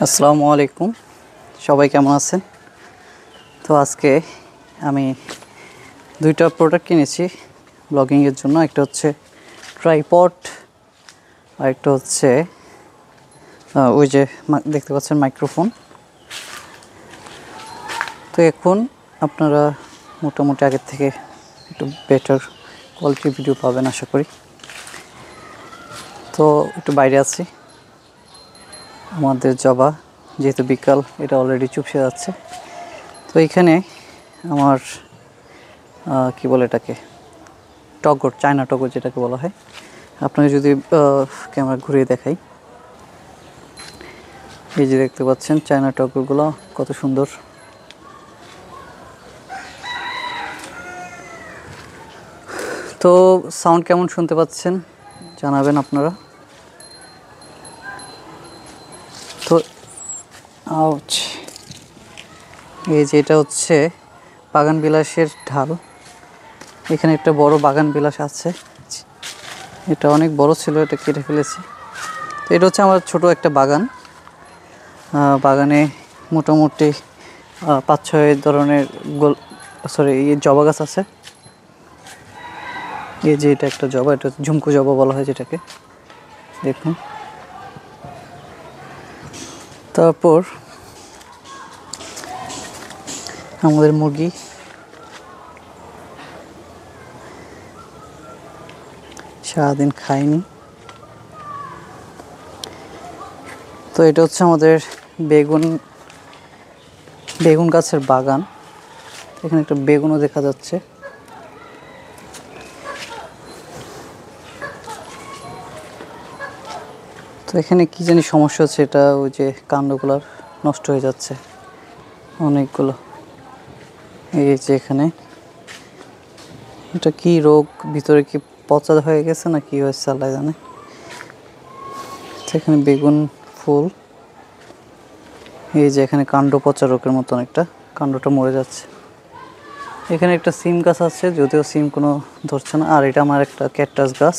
আসসালামু আলাইকুম, সবাই কেমন আছেন? তো আজকে আমি দুইটা প্রোডাক্ট কিনেছি ব্লগিংয়ের জন্য। একটা হচ্ছে ট্রাইপড আর একটা হচ্ছে ওই যে দেখতে পাচ্ছেন মাইক্রোফোন। তো এখন আপনারা মোটামুটি আগের থেকে একটু বেটার কোয়ালিটির ভিডিও পাবেন আশা করি। তো একটু বাইরে আছি, আমাদের জবা যেহেতু বিকাল, এটা অলরেডি চুপসে যাচ্ছে। তো এইখানে আমার কি বলে এটাকে, টগর, চায়না টগর যেটাকে বলা হয়। আপনাকে যদি ক্যামেরা ঘুরিয়ে দেখাই, এই যে দেখতে পাচ্ছেন চায়না টগরগুলো কত সুন্দর। তো সাউন্ড কেমন শুনতে পাচ্ছেন জানাবেন আপনারা। তো আউচ, এই যে এটা হচ্ছে বাগান বিলাসের ঢাল। এখানে একটা বড় বাগান বিলাস আছে, এটা অনেক বড় ছিল, এটা কেটে ফেলেছি। তো এটা হচ্ছে আমার ছোট একটা বাগান। বাগানে মোটামুটি 5-6 ধরনের জবা গাছ আছে। এই যে এটা একটা জবা, এটা ঝুমকো জবা বলা হয় যেটাকে, দেখুন। তারপর আমাদের মুরগি, সারাদিন খাইনি। তো এটা হচ্ছে আমাদের বেগুন গাছের বাগান। এখানে একটা বেগুনও দেখা যাচ্ছে। তো এখানে কি জানি সমস্যা হচ্ছে, এটা ওই যে কাণ্ডগুলো নষ্ট হয়ে যাচ্ছে অনেকগুলো। এই যে এখানে এটা কি রোগ, ভিতরে কি পচা হয়ে গেছে না কি হয়েছে আল্লাহ জানে। এখানে বেগুন ফুল, এই যে এখানে কাণ্ড পচা রোগের মতন একটা, কাণ্ডটা মরে যাচ্ছে। এখানে একটা সিম গাছ আছে, যদিও সিম কোনো ধরছে না। আর এটা আমার একটা ক্যাকটাস গাছ,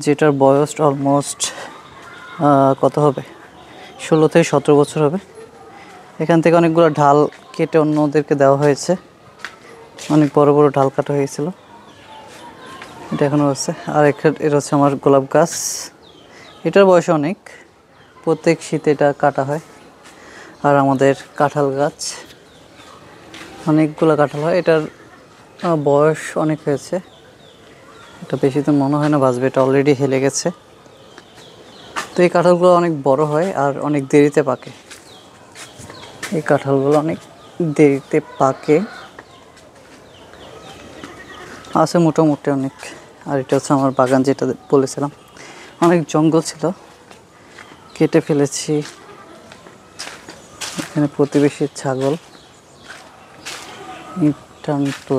যেটার বয়স অলমোস্ট কত হবে, 16 থেকে 17 বছর হবে। এখান থেকে অনেকগুলো ঢাল কেটে অন্যদেরকে দেওয়া হয়েছে, অনেক বড় বড় ঢাল কাটা হয়েছিল, এটা এখনও আছে। আর এটা হচ্ছে আমার গোলাপ গাছ, এটার বয়স অনেক, প্রত্যেক শীতে এটা কাটা হয়। আর আমাদের কাঁঠাল গাছ, অনেকগুলো কাঁঠাল হয়, এটার বয়স অনেক হয়েছে, এটা বেশি তো মনে হয় না বাঁচবে, এটা অলরেডি হেলে গেছে। তো এই কাঁঠালগুলো অনেক বড় হয় আর অনেক দেরিতে পাকে, এই কাঁঠালগুলো অনেক দেরিতে পাকে, আছে মোটামুটি অনেক। আর এটা হচ্ছে আমার বাগান, যেটা বলেছিলাম অনেক জঙ্গল ছিল, কেটে ফেলেছি। এখানে প্রতিবেশীর ছাগল,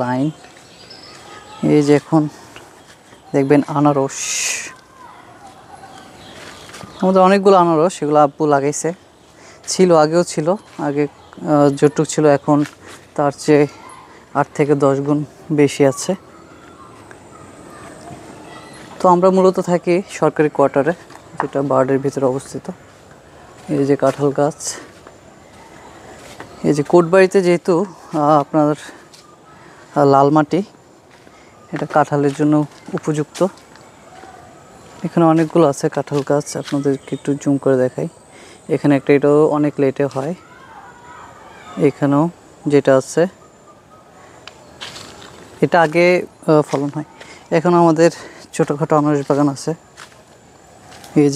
লাইন। এই যে এখন দেখবেন আনারস, আমাদের অনেকগুলো আনারস, সেগুলো আব্বু লাগাইছে, ছিল আগেও ছিল, আগে যতটুক ছিল এখন তার চেয়ে 8 থেকে 10 গুণ বেশি আছে। তো আমরা মূলত থাকি সরকারি কোয়ার্টারে, যেটা বার্ডের ভিতরে অবস্থিত। এই যে কাঁঠাল গাছ, এই যে কোটবাড়িতে যেহেতু আপনার লাল মাটি, এটা কাঁঠালের জন্য উপযুক্ত। এখানে অনেকগুলো আছে কাঁঠাল গাছ, আপনাদেরকে একটু জুম করে দেখাই। এখানে একটা, এটাও অনেক লেটে হয়। এখানেও যেটা আছে, এটা আগে ফলন হয়। এখন আমাদের ছোটোখাটো আনারস বাগান আছে, এই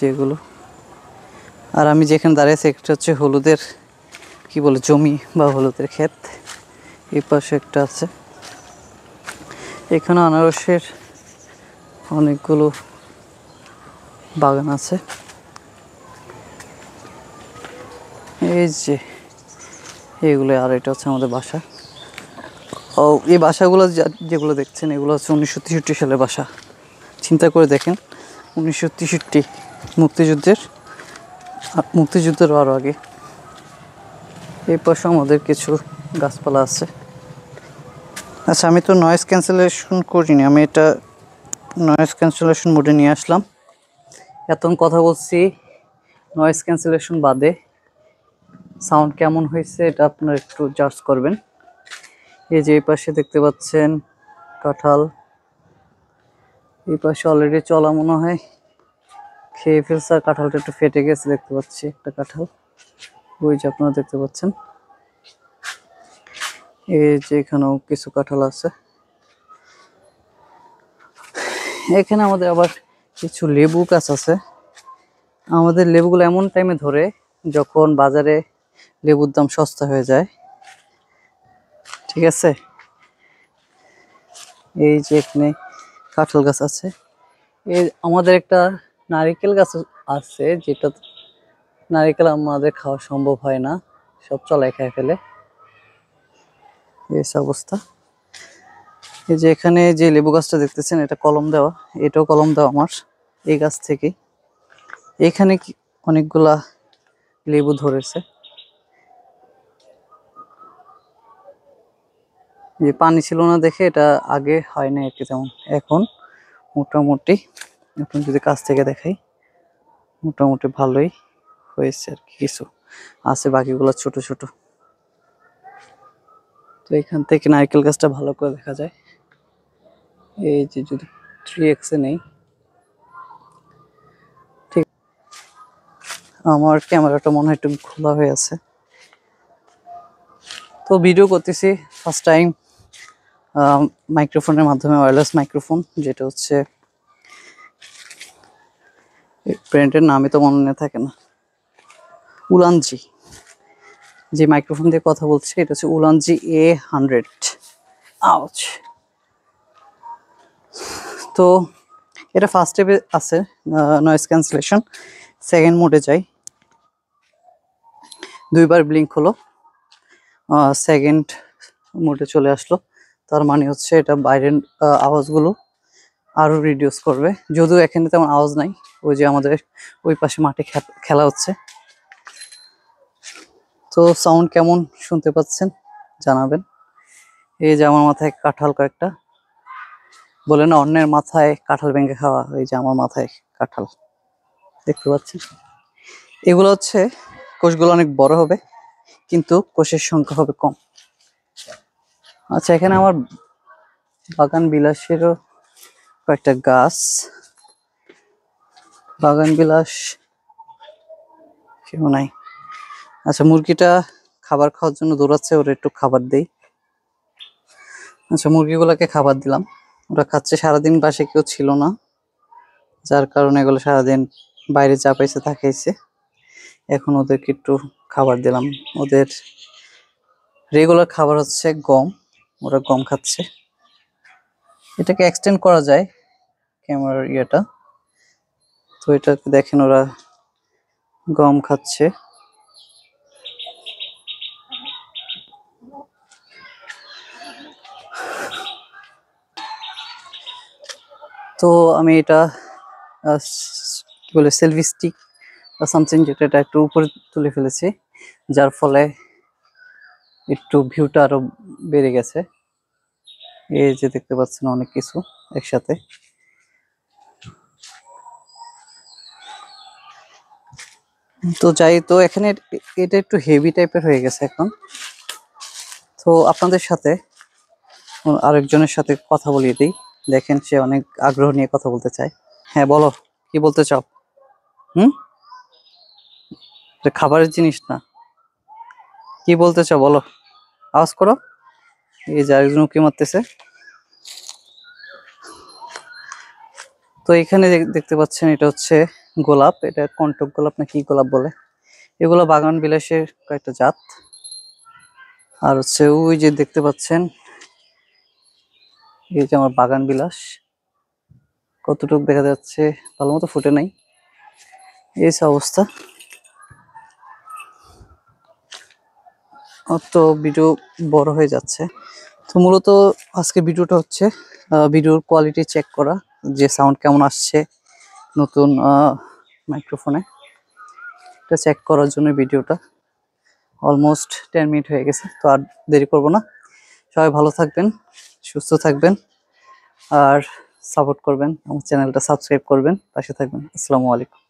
যেগুলো। আর আমি যেখানে দাঁড়িয়েছি একটা হচ্ছে হলুদের কি বলে জমি বা হলুদের ক্ষেত, এই পাশে একটা আছে। এখানে আনারসের অনেকগুলো বাগান আছে। এই যে এইগুলো, আর এটা হচ্ছে আমাদের বাসা। ও, এই বাসাগুলো যেগুলো দেখছেন, এগুলো হচ্ছে 1963 সালের বাসা। চিন্তা করে দেখেন, 1963, মুক্তিযুদ্ধের আরও আগে। এই পাশে আমাদের কিছু গাছপালা আছে। আচ্ছা, আমি তো নয়েজ ক্যান্সেলেশন করিনি, আমি এটা নয়েজ ক্যান্সেলেশন মোডে নিয়ে আসলাম। এতক্ষণ কথা বলছি, নয়েজ ক্যান্সেলেশন বাদে সাউন্ড কেমন হয়েছে এটা আপনারা একটু জাজ করবেন। এই যে এই পাশে দেখতে পাচ্ছেন কাঁঠাল, এই পাশে অলরেডি চলা মনে হয় খেয়ে ফেলছে, আর কাঁঠালটা একটু ফেটে গেছে দেখতে পাচ্ছি একটা কাঁঠাল, ওই যে আপনারা দেখতে পাচ্ছেন। এই যে এখানেও কিছু কাঁঠাল আছে। এখানে আমাদের আবার কিছু লেবু গাছ আছে। আমাদের লেবুগুলো এমন টাইমে ধরে যখন বাজারে লেবুর দাম সস্তা হয়ে যায়, ঠিক আছে। এই যে এখানে কাঁঠাল গাছ আছে। এই আমাদের একটা নারিকেল গাছ আছে, যেটা নারিকেল আমাদের খাওয়া সম্ভব হয় না, সব চলাই খেয়ে ফেলে, এই অবস্থা। এই যে এখানে যে লেবু গাছটা দেখতেছেন এটা কলম দেওয়া, এটাও কলম দেওয়া আমার এই গাছ থেকে। এখানে অনেকগুলা লেবু ধরেছে। যে পানি ছিল না দেখে এটা আগে হয় না আর কি তেমন, এখন মোটামুটি এখন যদি কাছ থেকে দেখাই মোটামুটি ভালোই হয়েছে আর কি, কিছু আছে, বাকিগুলো ছোট ছোট। তো এখান থেকে নারকেল গাছটা ভালো করে দেখা যায়। এই যে যদি 3x এ নেই, ঠিক আমার ক্যামেরাটা মনে হয় একটু খোলা হয়ে আছে। তো ভিডিও করতেছি ফার্স্ট টাইম মাইক্রোফোনের মাধ্যমে, ওয়্যারলেস মাইক্রোফোন, যেটা হচ্ছে ব্র্যান্ডের নামই তো মনে থাকে না, উলানজি। যে মাইক্রোফোন দিয়ে কথা বলছি এটা হচ্ছে উলানজি A100। আউচ। তো এটা ফার্স্ট স্টেপে আছে নয়েজ ক্যান্সেলেশন, সেকেন্ড মোডে যাই, দুইবার ব্লিঙ্ক হলো, সেকেন্ড মোডে চলে আসলো। তার মানে হচ্ছে এটা বাইরের আওয়াজগুলো আরো রিডিউস করবে, যদিও এখানে তেমন আওয়াজ নাই, ওই যে আমাদের ওই পাশে মাঠে খেলা হচ্ছে। তো সাউন্ড কেমন শুনতে পাচ্ছেন জানাবেন। এই যে আমার মাথায় কাঁঠাল কয়েকটা, বলে না অন্যের মাথায় কাঁঠাল ভেঙে খাওয়া, এই যে আমার মাথায় কাঁঠাল দেখতে পাচ্ছেন। এগুলো হচ্ছে কোষগুলো অনেক বড় হবে কিন্তু কোষের সংখ্যা হবে কম। আচ্ছা, এখানে আমার বাগান বিলাসেরও কয়েকটা গাছ, বাগান বিলাস কেউ নাই। আচ্ছা, মুরগিটা খাবার খাওয়ার জন্য দৌড়াচ্ছে, ওরা একটু খাবার দেই। আচ্ছা, মুরগিগুলোকে খাবার দিলাম, ওরা খাচ্ছে। সারাদিন বাসে কেউ ছিল না, যার কারণে এগুলো সারাদিন বাইরে যা পাইছে তা খাইছে। এখন ওদেরকে একটু খাবার দিলাম। ওদের রেগুলার খাবার হচ্ছে গম, ওরা গম খাচ্ছে। এটাকে এক্সটেন্ড করা যায় ক্যামেরার ইয়েটা, তো এটাকে দেখেন ওরা গম খাচ্ছে। তো আমি এটা কি বলে সেলফি স্টিক বা সামথিং, যেটা এটা একটু উপরে তুলে ফেলেছি, যার ফলে একটু ভিউটা আরো বেড়ে গেছে। এই যে দেখতে পাচ্ছেন অনেক কিছু একসাথে। তো যাই, তো এখানে এটা একটু হেভি টাইপের হয়ে গেছে এখন। তো আপনাদের সাথে আরেকজনের সাথে কথা বলিয়ে দিই, দেখেন সে অনেক আগ্রহ নিয়ে কথা বলতে চায়। হ্যাঁ বলো, কি বলতে চাও? হুম, এটা খাবারের জিনিস না, কি বলতে চাও বলো, আওয়াজ করো। এই যে আরেকজন উঁকি মারতেছে। তো এখানে দেখতে পাচ্ছেন এটা হচ্ছে গোলাপ, এটা কন্টক গোলাপ না কি গোলাপ বলে, এগুলো বাগান বিলাসের কয়েকটা জাত। আর হচ্ছে ওই যে দেখতে পাচ্ছেন এই যে আমার বাগান বিলাস, কতটুকু দেখা যাচ্ছে ভালো মতো ফুটে নাই, এই অবস্থা। তো ভিডিও বড় হয়ে যাচ্ছে। তো মূলত আজকে ভিডিওটা হচ্ছে ভিডিওর কোয়ালিটি চেক করা, যে সাউন্ড কেমন আসছে নতুন মাইক্রোফোনে, এটা চেক করার জন্য ভিডিওটা। অলমোস্ট 10 মিনিট হয়ে গেছে, তো আর দেরি করব না। সবাই ভালো থাকবেন, সুস্থ থাকবেন, আর সাপোর্ট করবেন, আমার চ্যানেলটা সাবস্ক্রাইব করবেন, পাশে থাকবেন। আসসালামু আলাইকুম।